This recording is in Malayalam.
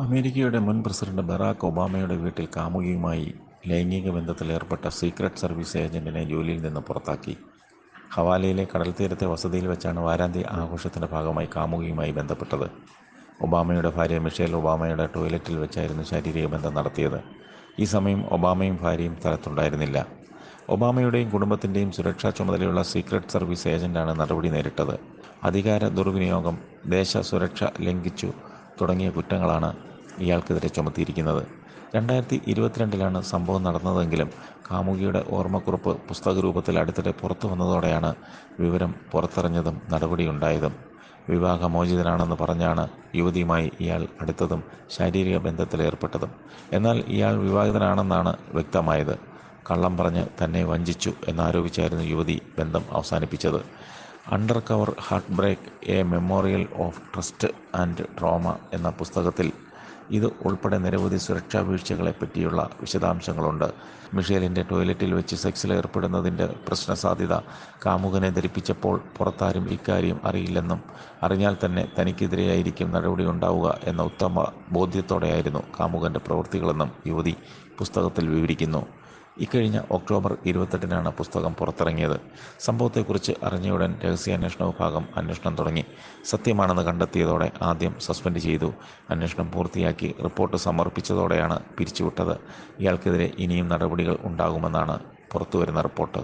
അമേരിക്കയുടെ മുൻ പ്രസിഡന്റ് ബറാക്ക് ഒബാമയുടെ വീട്ടിൽ കാമുകിയുമായി ലൈംഗിക ബന്ധത്തിലേർപ്പെട്ട സീക്രട്ട് സർവീസ് ഏജന്റിനെ ജോലിയിൽ നിന്ന് പുറത്താക്കി. ഹവാലയിലെ കടൽത്തീരത്തെ വസതിയിൽ വെച്ചാണ് വാരാന്ത്യ ആഘോഷത്തിന്റെ ഭാഗമായി കാമുകിയുമായി ബന്ധപ്പെട്ടത്. ഒബാമയുടെ ഭാര്യ മിഷേൽ ഒബാമയുടെ ടോയ്ലറ്റിൽ വെച്ചായിരുന്നു ശാരീരിക ബന്ധം നടത്തിയത്. ഈ സമയം ഒബാമയും ഭാര്യയും സ്ഥലത്തുണ്ടായിരുന്നില്ല. ഒബാമയുടെയും കുടുംബത്തിൻ്റെയും സുരക്ഷാ ചുമതലയുള്ള സീക്രട്ട് സർവീസ് ഏജന്റാണ് നടപടി നേരിട്ടത്. അധികാര ദുർവിനിയോഗം, ദേശ സുരക്ഷ ലംഘിച്ചു തുടങ്ങിയ കുറ്റങ്ങളാണ് ഇയാൾക്കെതിരെ ചുമത്തിയിരിക്കുന്നത്. 2022 സംഭവം നടന്നതെങ്കിലും കാമുകിയുടെ ഓർമ്മക്കുറിപ്പ് പുസ്തകരൂപത്തിൽ അടുത്തിടെ പുറത്തു വന്നതോടെയാണ് വിവരം പുറത്തറിഞ്ഞതും നടപടിയുണ്ടായതും. വിവാഹമോചിതനാണെന്ന് പറഞ്ഞാണ് യുവതിയുമായി ഇയാൾ അടുത്തതും ശാരീരിക ബന്ധത്തിലേർപ്പെട്ടതും. എന്നാൽ ഇയാൾ വിവാഹിതനാണെന്നാണ് വ്യക്തമായത്. കള്ളം പറഞ്ഞ് തന്നെ വഞ്ചിച്ചു എന്നാരോപിച്ചായിരുന്നു യുവതി ബന്ധം അവസാനിപ്പിച്ചത്. Undercover heartbreak, a memorial of trust and trauma എന്ന പുസ്തകത്തിൽ ഇത് ഉൾപ്പെടെ നിരവധി സുരക്ഷാ വീഴ്ചകളെപ്പറ്റിയുള്ള വിശദാംശങ്ങളുണ്ട്. മിഷേലിൻ്റെ ടോയ്ലറ്റിൽ വെച്ച് സെക്സിലേർപ്പെടുന്നതിൻ്റെ പ്രശ്നസാധ്യത കാമുകനെ ധരിപ്പിച്ചപ്പോൾ പുറത്താരും ഇക്കാര്യം അറിയില്ലെന്നും അറിഞ്ഞാൽ തന്നെ തനിക്കെതിരെയായിരിക്കും നടപടിയുണ്ടാവുക എന്ന ഉത്തമ ബോധ്യത്തോടെയായിരുന്നു കാമുകൻ്റെ പ്രവൃത്തികളെന്നും യുവതി പുസ്തകത്തിൽ വിവരിക്കുന്നു. ഇക്കഴിഞ്ഞ ഒക്ടോബർ 28 പുസ്തകം പുറത്തിറങ്ങിയത്. സംഭവത്തെക്കുറിച്ച് അറിഞ്ഞയുടൻ രഹസ്യാന്വേഷണ വിഭാഗം അന്വേഷണം തുടങ്ങി. സത്യമാണെന്ന് കണ്ടെത്തിയതോടെ ആദ്യം സസ്പെൻഡ് ചെയ്തു. അന്വേഷണം പൂർത്തിയാക്കി റിപ്പോർട്ട് സമർപ്പിച്ചതോടെയാണ് പിരിച്ചുവിട്ടത്. ഇയാൾക്കെതിരെ ഇനിയും നടപടികൾ ഉണ്ടാകുമെന്നാണ് പുറത്തുവരുന്ന റിപ്പോർട്ട്.